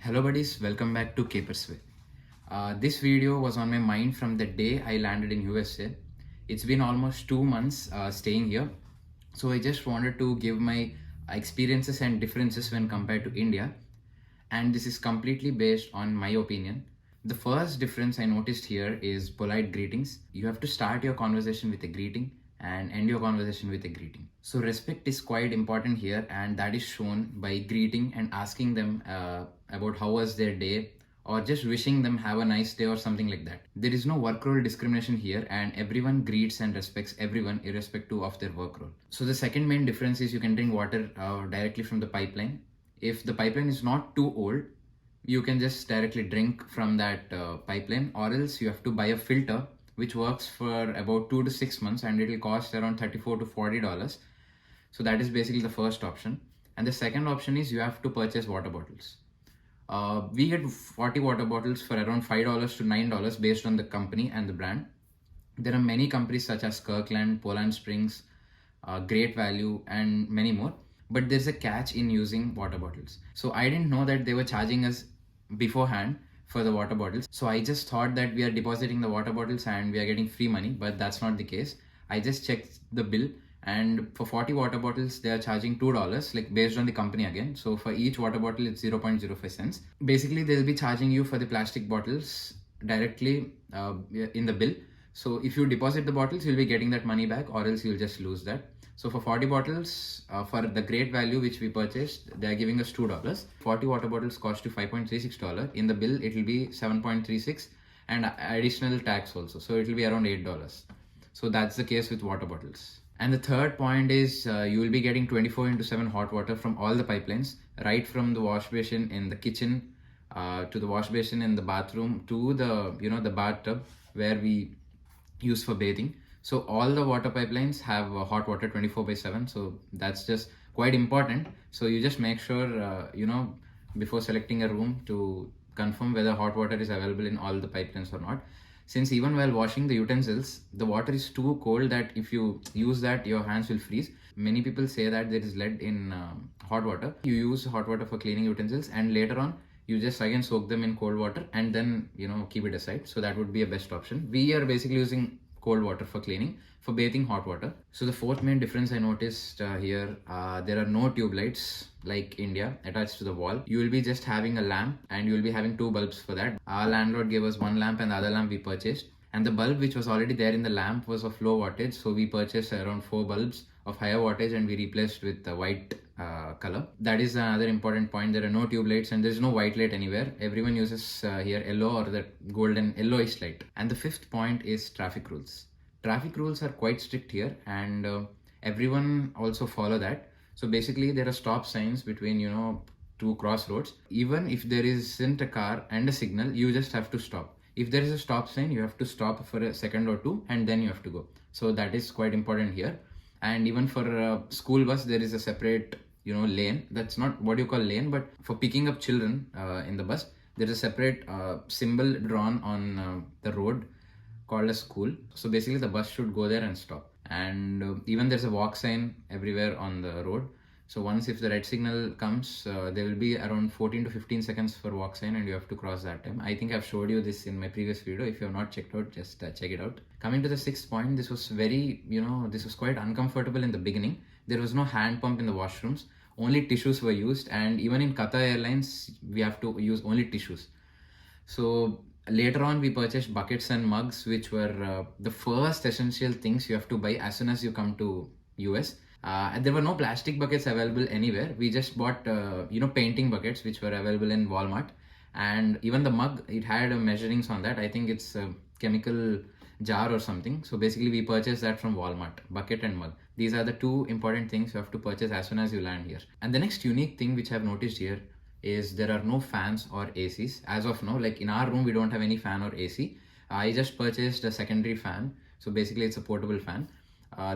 Hello buddies, welcome back to Capersway. This video was on my mind from the day I landed in USA. It's been almost 2 months staying here. So I just wanted to give my experiences and differences when compared to India. And this is completely based on my opinion. The first difference I noticed here is polite greetings. You have to start your conversation with a greeting and end your conversation with a greeting. So respect is quite important here, and that is shown by greeting and asking them about how was their day, or just wishing them have a nice day or something like that. There is no work role discrimination here, and everyone greets and respects everyone irrespective of their work role. So the second main difference is you can drink water directly from the pipeline. If the pipeline is not too old, you can just directly drink from that pipeline, or else you have to buy a filter which works for about 2 to 6 months, and it will cost around $34 to $40. So that is basically the first option. And the second option is you have to purchase water bottles. We get 40 water bottles for around $5 to $9 based on the company and the brand. There are many companies such as Kirkland, Poland Springs, Great Value, and many more. But there's a catch in using water bottles. So I didn't know that they were charging us beforehand for the water bottles. So I just thought that we are depositing the water bottles and we are getting free money, but that's not the case. I just checked the bill, and for 40 water bottles they are charging $2, like based on the company again. So for each water bottle it's 0.05 cents. Basically they'll be charging you for the plastic bottles directly in the bill. So if you deposit the bottles, you'll be getting that money back, or else you'll just lose that. So for 40 bottles, for the Great Value which we purchased, they are giving us $2. 40 water bottles cost you $5.36. In the bill, it will be $7.36 and additional tax also. So it will be around $8. So that's the case with water bottles. And the third point is you will be getting 24/7 hot water from all the pipelines, right from the wash basin in the kitchen to the wash basin in the bathroom to the bathtub where we use for bathing. So all the water pipelines have hot water 24/7. So that's just quite important. So you just make sure, before selecting a room to confirm whether hot water is available in all the pipelines or not. Since even while washing the utensils, the water is too cold that if you use that, your hands will freeze. Many people say that there is lead in hot water. You use hot water for cleaning utensils, and later on, you just again soak them in cold water and then, keep it aside. So that would be a best option. We are basically using cold water for cleaning. For bathing, hot water. So the fourth main difference I noticed here, there are no tube lights like India attached to the wall. You will be just having a lamp, and you will be having 2 bulbs for that. Our landlord gave us 1 lamp, and the other lamp we purchased. And the bulb which was already there in the lamp was of low wattage. So we purchased around 4 bulbs of higher wattage, and we replaced with the white color. That is another important point. There are no tube lights and there is no white light anywhere. Everyone uses here yellow or the golden yellowish light. And the fifth point is traffic rules. Traffic rules are quite strict here, and everyone also follow that. So basically there are stop signs between 2 crossroads. Even if there isn't a car and a signal, you just have to stop. If there is a stop sign, you have to stop for a second or two and then you have to go. So that is quite important here. And even for a school bus, there is a separate lane. That's not what you call lane, but for picking up children in the bus, there is a separate symbol drawn on the road called a school. So basically the bus should go there and stop. And even there's a walk sign everywhere on the road. So once if the red signal comes, there will be around 14 to 15 seconds for walk sign, and you have to cross that time. I think I've showed you this in my previous video. If you have not checked out, just check it out. Coming to the sixth point, this was very, this was quite uncomfortable in the beginning. There was no hand pump in the washrooms. Only tissues were used, and even in Qatar Airlines, we have to use only tissues. So later on, we purchased buckets and mugs, which were the first essential things you have to buy as soon as you come to US. And there were no plastic buckets available anywhere. We just bought, painting buckets, which were available in Walmart. And even the mug, it had measurings on that. I think it's a chemical jar or something. So basically, we purchased that from Walmart, bucket and mug. These are the 2 important things you have to purchase as soon as you land here. And the next unique thing which I've noticed here is there are no fans or ACs as of now. Like in our room, we don't have any fan or AC. I just purchased a secondary fan. So basically it's a portable fan.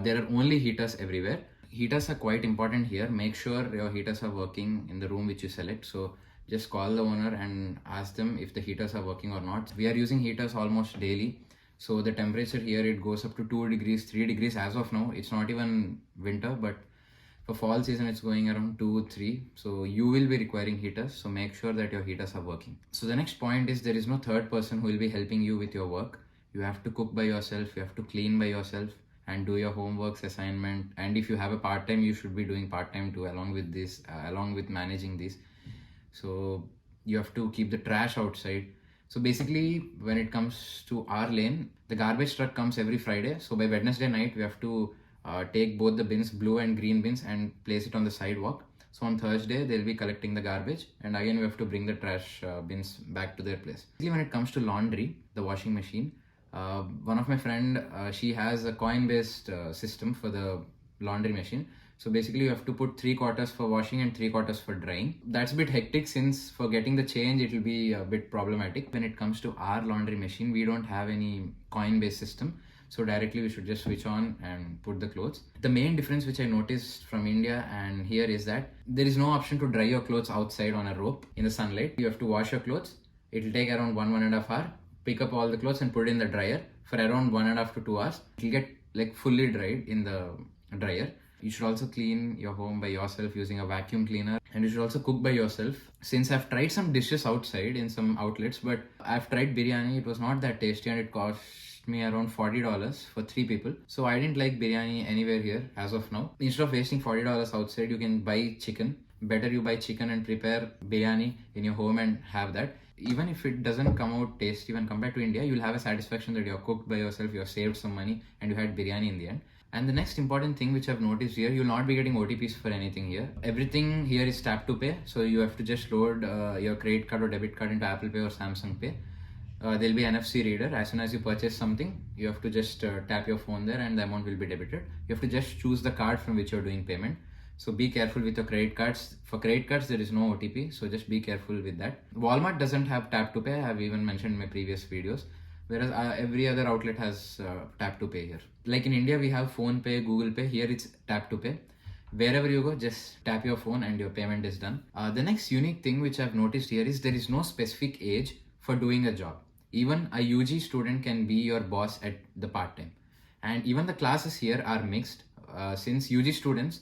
There are only heaters everywhere. Heaters are quite important here. Make sure your heaters are working in the room which you select. So just call the owner and ask them if the heaters are working or not. We are using heaters almost daily. So the temperature here, it goes up to 2 degrees, 3 degrees as of now. It's not even winter, but For fall season, it's going around 2, 3. So you will be requiring heaters. So make sure that your heaters are working. So the next point is there is no third person who will be helping you with your work. You have to cook by yourself. You have to clean by yourself and do your homeworks, assignment. And if you have a part-time, you should be doing part-time too, along with this, along with managing this. So you have to keep the trash outside. So basically, when it comes to our lane, the garbage truck comes every Friday. So by Wednesday night, we have to take both the bins, blue and green bins, and place it on the sidewalk. So on Thursday, they'll be collecting the garbage, and again we have to bring the trash bins back to their place. When it comes to laundry, the washing machine, one of my friend, she has a coin-based system for the laundry machine. So basically you have to put 3/4 for washing and 3/4 for drying. That's a bit hectic since for getting the change, it will be a bit problematic. When it comes to our laundry machine, we don't have any coin-based system. So directly we should just switch on and put the clothes. The main difference which I noticed from India and here is that there is no option to dry your clothes outside on a rope in the sunlight. You have to wash your clothes. It will take around 1.5 hours. Pick up all the clothes and put it in the dryer for around 1.5 to 2 hours. It will get like fully dried in the dryer. You should also clean your home by yourself using a vacuum cleaner, and you should also cook by yourself. Since I've tried some dishes outside in some outlets, but I've tried biryani, it was not that tasty and it cost me around $40 for 3 people. So I didn't like biryani anywhere here as of now. Instead of wasting $40 outside, you can buy chicken. Better you buy chicken and prepare biryani in your home and have that. Even if it doesn't come out tasty when compared to India, you'll have a satisfaction that you're cooked by yourself, you've saved some money, and you had biryani in the end. And the next important thing which I've noticed here, you'll not be getting OTPs for anything here. Everything here is tap to pay. So you have to just load your credit card or debit card into Apple Pay or Samsung Pay. There'll be NFC reader. As soon as you purchase something, you have to just tap your phone there and the amount will be debited. You have to just choose the card from which you're doing payment. So be careful with your credit cards. For credit cards, there is no OTP. So just be careful with that. Walmart doesn't have tap to pay. I've even mentioned in my previous videos. Whereas every other outlet has tap to pay here. Like in India, we have Phone Pay, Google Pay. Here it's tap to pay. Wherever you go, just tap your phone and your payment is done. The next unique thing which I've noticed here is there is no specific age for doing a job. Even a UG student can be your boss at the part-time. And even the classes here are mixed since UG students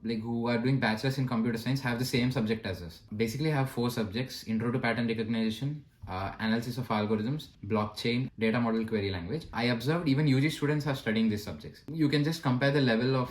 like who are doing bachelor's in computer science have the same subject as us. Basically I have 4 subjects: intro to pattern recognition, analysis of algorithms, blockchain, data model query language. I observed even UG students are studying these subjects. You can just compare the level of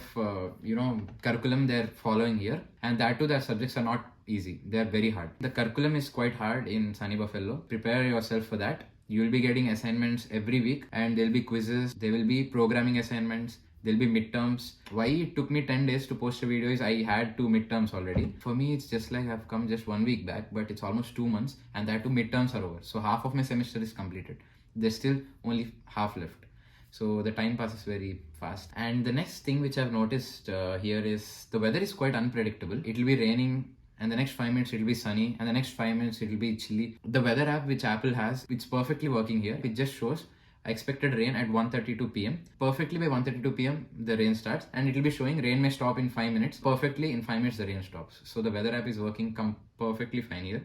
curriculum they're following here, and that too their subjects are not easy. They're very hard. The curriculum is quite hard in Sunny Buffalo. Prepare yourself for that. You will be getting assignments every week, and there'll be quizzes, there will be programming assignments, there'll be midterms. Why it took me 10 days to post a video is I had 2 midterms already. For me, it's just like I've come just 1 week back, but it's almost 2 months, and that 2 midterms are over. So half of my semester is completed. There's still only half left. So the time passes very fast. And the next thing which I've noticed here is the weather is quite unpredictable. It'll be raining, and the next 5 minutes it'll be sunny, and the next 5 minutes it'll be chilly. The weather app which Apple has, it's perfectly working here. It just shows expected rain at 1:32 p.m. Perfectly by 1:32 p.m. the rain starts, and it will be showing rain may stop in 5 minutes. Perfectly in 5 minutes the rain stops. So the weather app is working perfectly fine here.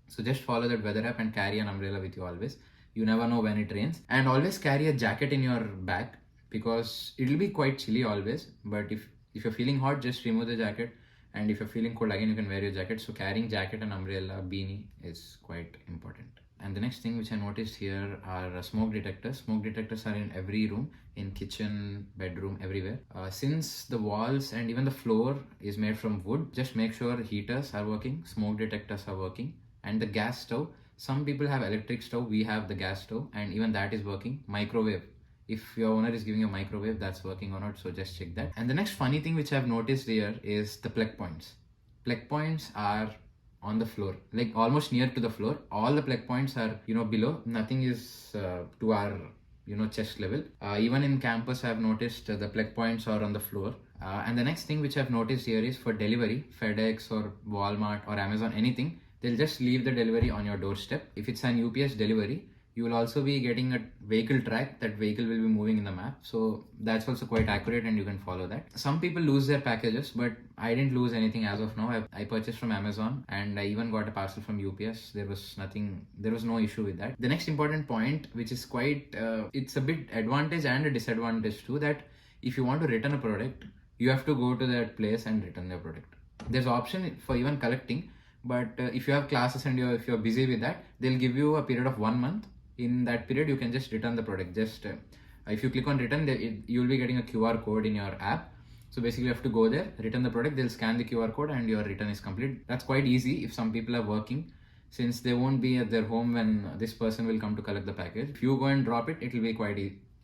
So just follow that weather app and carry an umbrella with you always. You never know when it rains. And always carry a jacket in your bag because it will be quite chilly always. But if you're feeling hot, just remove the jacket. And if you're feeling cold, again you can wear your jacket. So carrying jacket and umbrella, beanie is quite important. And the next thing which I noticed here are smoke detectors. Smoke detectors are in every room, in kitchen, bedroom, everywhere. Since the walls and even the floor is made from wood, just make sure heaters are working, smoke detectors are working, and the gas stove. Some people have electric stove, we have the gas stove, and even that is working. Microwave. If your owner is giving you a microwave, that's working or not, so just check that. And the next funny thing which I've noticed here is the plug points. Plug points are on the floor, like almost near to the floor. All the plug points are, below. Nothing is to our, chest level. Even in campus, I've noticed the plug points are on the floor. And the next thing which I've noticed here is for delivery, FedEx or Walmart or Amazon, anything, they'll just leave the delivery on your doorstep. If it's an UPS delivery, you will also be getting a vehicle track. That vehicle will be moving in the map. So that's also quite accurate and you can follow that. Some people lose their packages, but I didn't lose anything as of now. I purchased from Amazon and I even got a parcel from UPS. There was no issue with that. The next important point, which is quite, it's a bit advantage and a disadvantage too, that if you want to return a product, you have to go to that place and return the product. There's option for even collecting, but if you have classes and if you're busy with that, they'll give you a period of 1 month. In that period, you can just return the product. Just if you click on return, you'll be getting a QR code in your app. So basically you have to go there, return the product, they'll scan the QR code and your return is complete. That's quite easy if some people are working, since they won't be at their home when this person will come to collect the package. If you go and drop it, it will be quite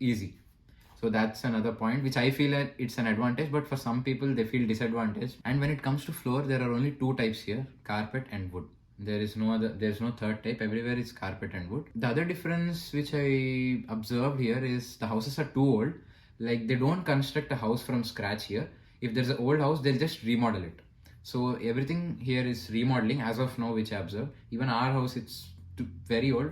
easy. So that's another point which I feel that it's an advantage, but for some people they feel disadvantaged. And when it comes to floor, there are only two types here, carpet and wood. There's no third type. Everywhere is carpet and wood. The other difference which I observed here is the houses are too old. Like, they don't construct a house from scratch here. If there's an old house, they'll just remodel it. So everything here is remodeling as of now, which I observed. Even our house, it's very old.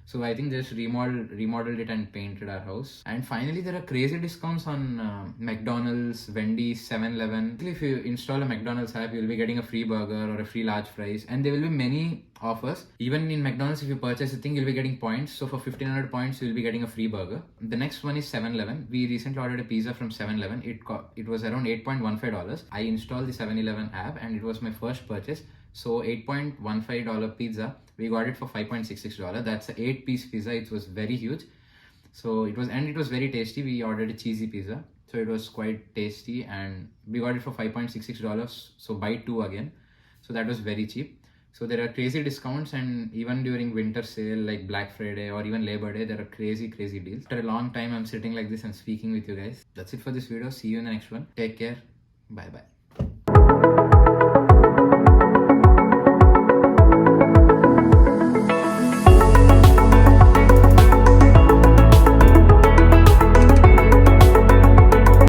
So I think they just remodeled it and painted our house. And finally, there are crazy discounts on McDonald's, Wendy's, 7-Eleven. If you install a McDonald's app, you'll be getting a free burger or a free large fries. And there will be many offers. Even in McDonald's, if you purchase a thing, you'll be getting points. So for 1500 points, you'll be getting a free burger. The next one is 7-Eleven. We recently ordered a pizza from 7-Eleven. It was around $8.15. I installed the 7-Eleven app and it was my first purchase. So $8.15 pizza, we got it for $5.66. That's an 8-piece pizza. It was very huge. So it was very tasty. We ordered a cheesy pizza. So it was quite tasty and we got it for $5.66. So buy two again. So that was very cheap. So there are crazy discounts, and even during winter sale like Black Friday or even Labor Day, there are crazy deals. After a long time, I'm sitting like this and speaking with you guys. That's it for this video. See you in the next one. Take care. Bye bye.